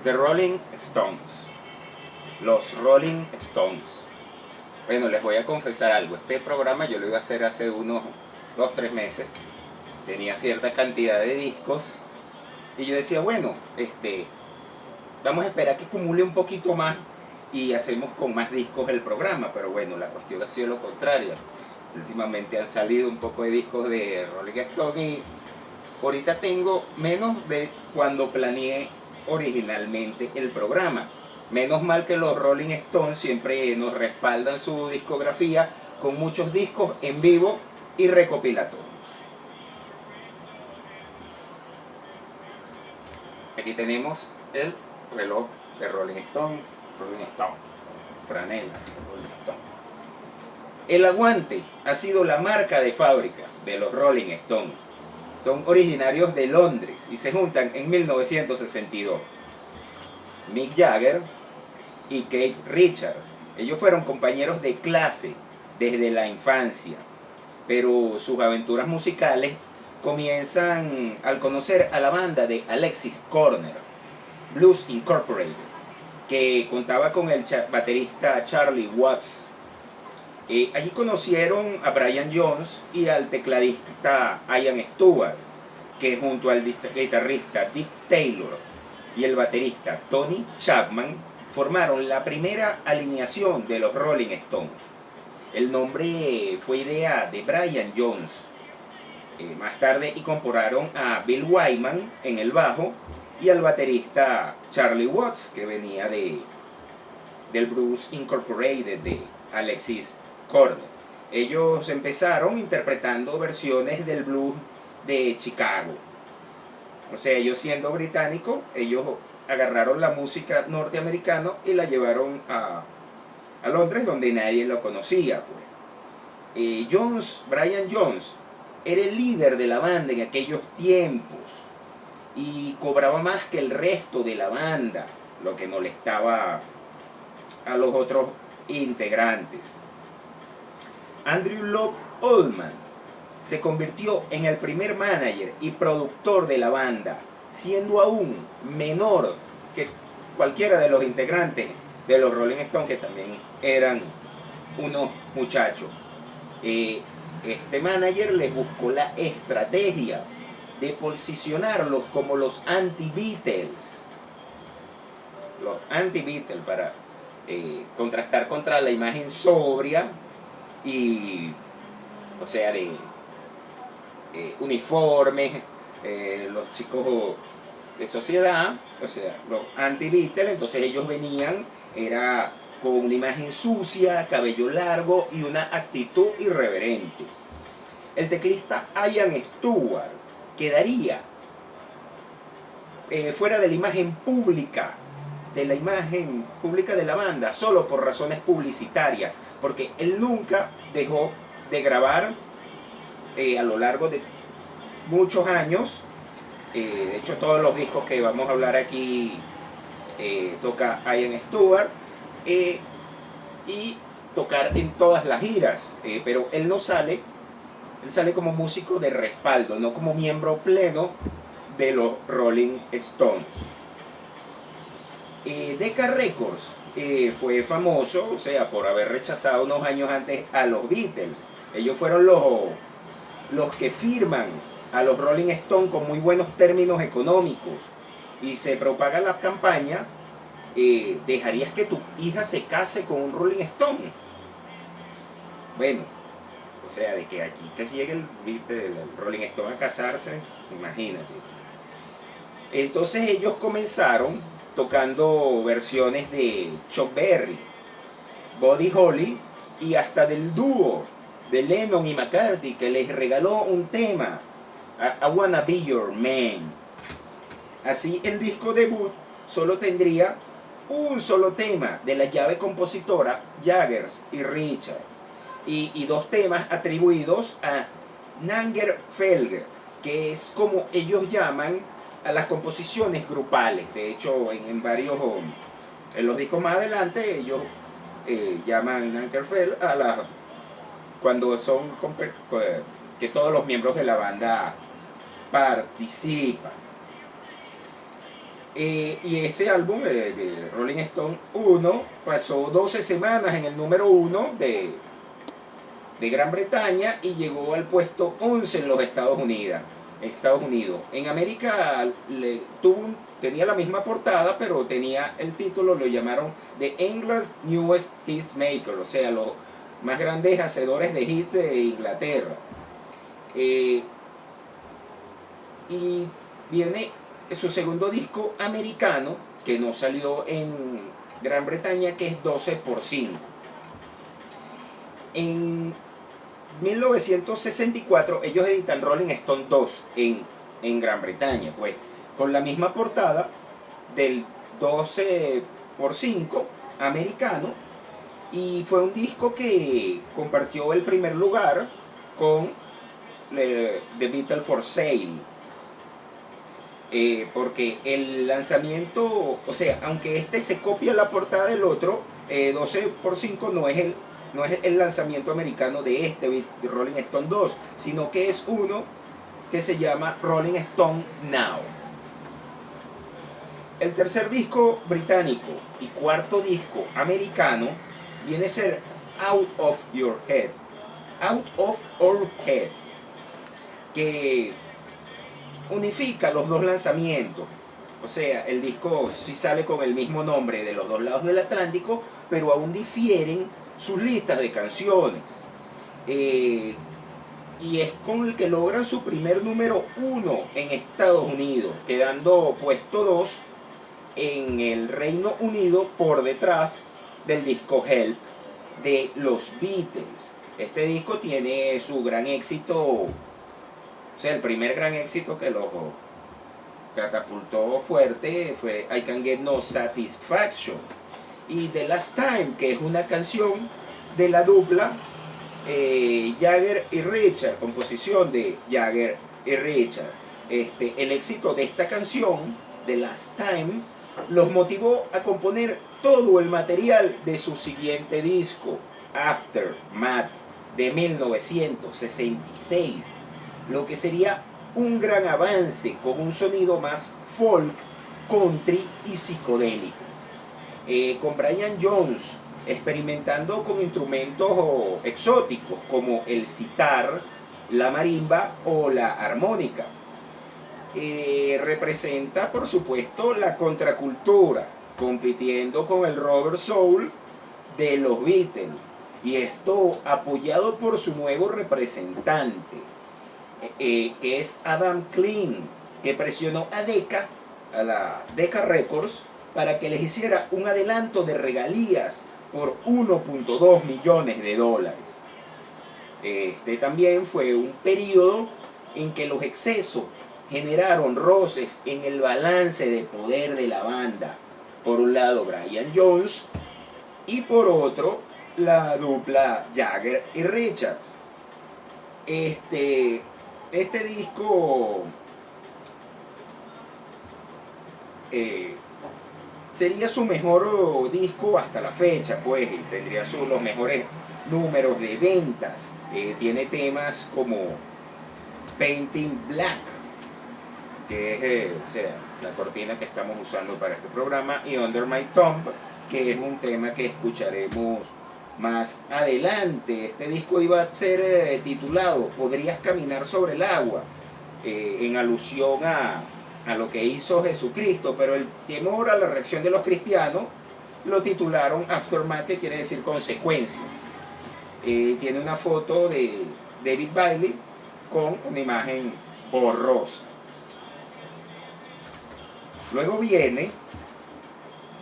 The Rolling Stones. Los Rolling Stones. Bueno, les voy a confesar algo. Este programa yo lo iba a hacer hace unos 2 o 3 meses. Tenía cierta cantidad de discos. Y yo decía, bueno, vamos a esperar que acumule un poquito más y hacemos con más discos el programa. Pero bueno, la cuestión ha sido lo contrario. Últimamente han salido un poco de discos de Rolling Stone y ahorita tengo menos de cuando planeé originalmente el programa. Menos mal que los Rolling Stones siempre nos respaldan su discografía con muchos discos en vivo y recopilatorios. Aquí tenemos el reloj de Rolling Stone, franela de Rolling Stone. El aguante ha sido la marca de fábrica de los Rolling Stones. Son originarios de Londres y se juntan en 1962. Mick Jagger y Keith Richards. Ellos fueron compañeros de clase desde la infancia, pero sus aventuras musicales comienzan al conocer a la banda de Alexis Corner, Blues Incorporated, que contaba con el baterista Charlie Watts. Allí conocieron a Brian Jones y al tecladista Ian Stewart, que junto al guitarrista Dick Taylor y el baterista Tony Chapman formaron la primera alineación de los Rolling Stones. El nombre fue idea de Brian Jones. Más tarde incorporaron a Bill Wyman en el bajo y al baterista Charlie Watts, que venía del Blues Incorporated de Alexis Corner. Ellos empezaron interpretando versiones del blues de Chicago. O sea, ellos siendo británicos, ellos agarraron la música norteamericana y la llevaron a Londres, donde nadie lo conocía. Pues. Brian Jones, era el líder de la banda en aquellos tiempos y cobraba más que el resto de la banda, lo que molestaba a los otros integrantes. Andrew Loog Oldham se convirtió en el primer manager y productor de la banda, siendo aún menor que cualquiera de los integrantes de los Rolling Stones, que también eran unos muchachos. Este manager les buscó la estrategia de posicionarlos como los anti-Beatles. Los anti-Beatles para contrastar contra la imagen sobria y, o sea, de uniformes, los chicos de sociedad, o sea, los anti-Beatles. Entonces ellos venían, era con una imagen sucia, cabello largo y una actitud irreverente. El teclista Ian Stewart quedaría fuera de la imagen pública, de la banda, solo por razones publicitarias, porque él nunca dejó de grabar a lo largo de muchos años. De hecho, todos los discos que vamos a hablar aquí toca Ian Stewart, y tocar en todas las giras, pero él no sale, él sale como músico de respaldo, no como miembro pleno de los Rolling Stones. Decca Records fue famoso, o sea, por haber rechazado unos años antes a los Beatles. Ellos fueron los que firman a los Rolling Stones con muy buenos términos económicos, y se propaga la campaña: ¿dejarías que tu hija se case con un Rolling Stone? Bueno, o sea, de que aquí que llegue el Rolling Stone a casarse, imagínate. Entonces ellos comenzaron tocando versiones de Chuck Berry, Buddy Holly y hasta del dúo de Lennon y McCartney, que les regaló un tema, I Wanna Be Your Man. Así, el disco debut solo tendría un solo tema de la llave compositora Jagger y Richards, y dos temas atribuidos a Nigel Felger, que es como ellos llaman a las composiciones grupales. De hecho, en los discos más adelante, ellos llaman Nigel Felger a cuando son que todos los miembros de la banda participan. Y ese álbum, de Rolling Stone 1, pasó 12 semanas en el número 1 de Gran Bretaña y llegó al puesto 11 en los Estados Unidos. En América tenía la misma portada, pero tenía el título, lo llamaron The England's Newest Hits Maker, o sea, los más grandes hacedores de hits de Inglaterra. Y viene su segundo disco americano, que no salió en Gran Bretaña, que es 12 por 5. En 1964 ellos editan Rolling Stone 2 en Gran Bretaña, pues con la misma portada del 12 por 5 americano, y fue un disco que compartió el primer lugar con The Beatles for Sale, porque el lanzamiento, o sea, aunque este se copia la portada del otro, 12 por 5 no es el lanzamiento americano de de Rolling Stone 2, sino que es uno que se llama Rolling Stone Now. El tercer disco británico y cuarto disco americano viene a ser Out of Your Head, Out of Our Heads, que unifica los dos lanzamientos. O sea, el disco sí sale con el mismo nombre de los dos lados del Atlántico, pero aún difieren sus listas de canciones. Y es con el que logran su primer número 1 en Estados Unidos, quedando puesto 2 en el Reino Unido por detrás del disco Help de los Beatles. Este disco tiene su gran éxito, o sea, el primer gran éxito que los catapultó fuerte fue I Can Get No Satisfaction, y The Last Time, que es una canción de la dupla Jagger y Richard, composición de Jagger y Richard. El éxito de esta canción, The Last Time, los motivó a componer todo el material de su siguiente disco, Aftermath, de 1966, lo que sería un gran avance con un sonido más folk, country y psicodélico. Con Brian Jones experimentando con instrumentos exóticos como el sitar, la marimba o la armónica. Representa, por supuesto, la contracultura, compitiendo con el Robert Soul de los Beatles, y esto apoyado por su nuevo representante, que es Adam Klein, que presionó a la Decca Records, para que les hiciera un adelanto de regalías por 1.2 millones de dólares. También fue un periodo en que los excesos generaron roces en el balance de poder de la banda. Por un lado Brian Jones y por otro la dupla Jagger y Richards. Este disco sería su mejor disco hasta la fecha, pues, y tendría los mejores números de ventas. Tiene temas como Painting Black, que es o sea, la cortina que estamos usando para este programa, y Under My Thumb, que es un tema que escucharemos más adelante. Este disco iba a ser titulado Podrías caminar sobre el agua, en alusión a lo que hizo Jesucristo, pero el temor a la reacción de los cristianos lo titularon Aftermath, que quiere decir consecuencias. Tiene una foto de David Bailey con una imagen borrosa. Luego viene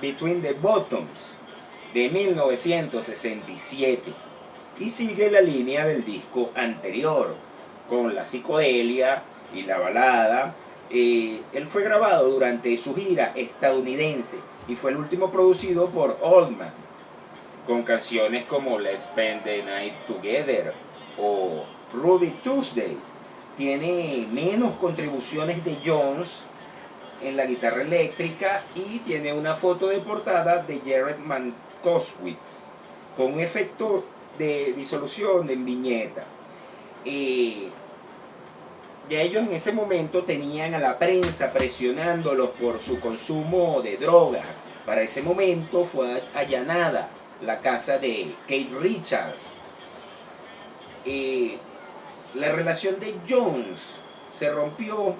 Between the Buttons, de 1967, y sigue la línea del disco anterior, con la psicodelia y la balada. Él fue grabado durante su gira estadounidense y fue el último producido por Oldman, con canciones como Let's Spend the Night Together o Ruby Tuesday. Tiene menos contribuciones de Jones en la guitarra eléctrica y tiene una foto de portada de Jared Mankowitz con un efecto de disolución en viñeta. ya ellos en ese momento tenían a la prensa presionándolos por su consumo de droga. Para ese momento fue allanada la casa de Keith Richards. La relación de Jones se rompió.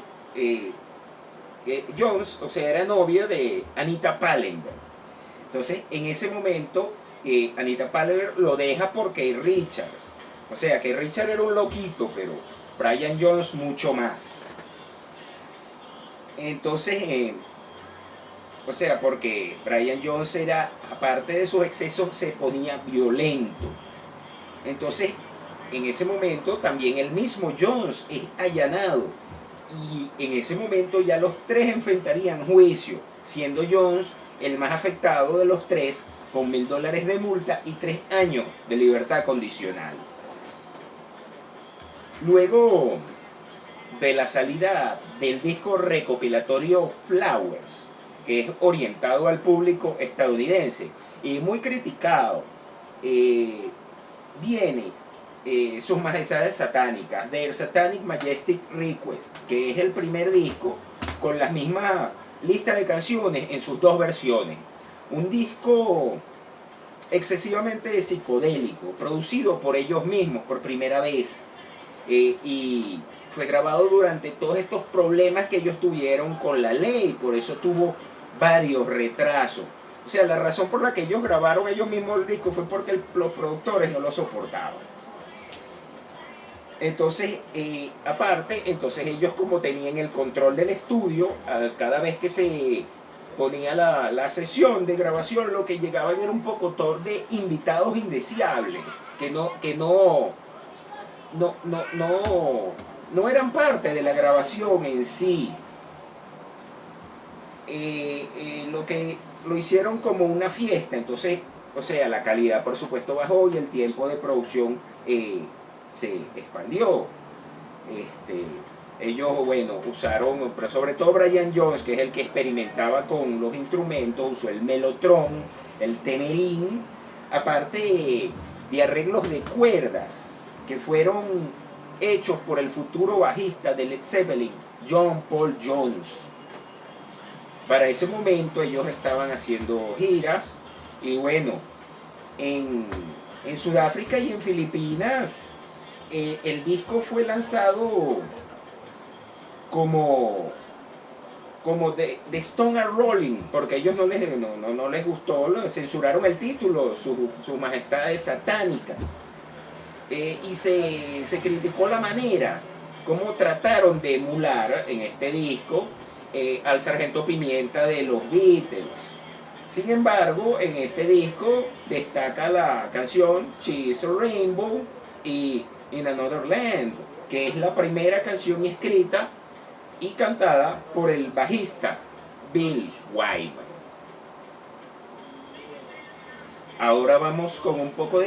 Jones, o sea, era novio de Anita Pallenberg. Entonces, en ese momento, Anita Pallenberg lo deja por Keith Richards. O sea, Keith Richards era un loquito, pero Brian Jones mucho más. Entonces, o sea, porque Brian Jones era, aparte de sus excesos, se ponía violento. Entonces, en ese momento también el mismo Jones es allanado. Y en ese momento ya los tres enfrentarían juicio, siendo Jones el más afectado de los tres, con $1000 de multa y 3 años de libertad condicional. Luego de la salida del disco recopilatorio Flowers, que es orientado al público estadounidense y muy criticado, viene Sus Majestades Satánicas, Their Satanic Majestic Request, que es el primer disco con la misma lista de canciones en sus dos versiones. Un disco excesivamente psicodélico, producido por ellos mismos por primera vez, y fue grabado durante todos estos problemas que ellos tuvieron con la ley, por eso tuvo varios retrasos. O sea, la razón por la que ellos grabaron ellos mismos el disco fue porque los productores no lo soportaban. Entonces, aparte, entonces ellos como tenían el control del estudio, cada vez que se ponía la sesión de grabación, lo que llegaban era un pocotón de invitados indeseables, que no eran parte de la grabación en sí. Lo que lo hicieron como una fiesta, entonces, o sea, la calidad por supuesto bajó y el tiempo de producción se expandió. Ellos, bueno, usaron, pero sobre todo Brian Jones, que es el que experimentaba con los instrumentos, usó el melotron, el temerín, aparte de arreglos de cuerdas que fueron hechos por el futuro bajista de Led Zeppelin, John Paul Jones. Para ese momento ellos estaban haciendo giras y bueno, en Sudáfrica y en Filipinas el disco fue lanzado como de Stone and Rolling, porque a ellos no les gustó, censuraron el título, sus majestades satánicas. Y se criticó la manera como trataron de emular en este disco al Sargento Pimienta de los Beatles. Sin embargo, en este disco destaca la canción She's a Rainbow y In Another Land, que es la primera canción escrita y cantada por el bajista Bill Wyman. Ahora vamos con un poco de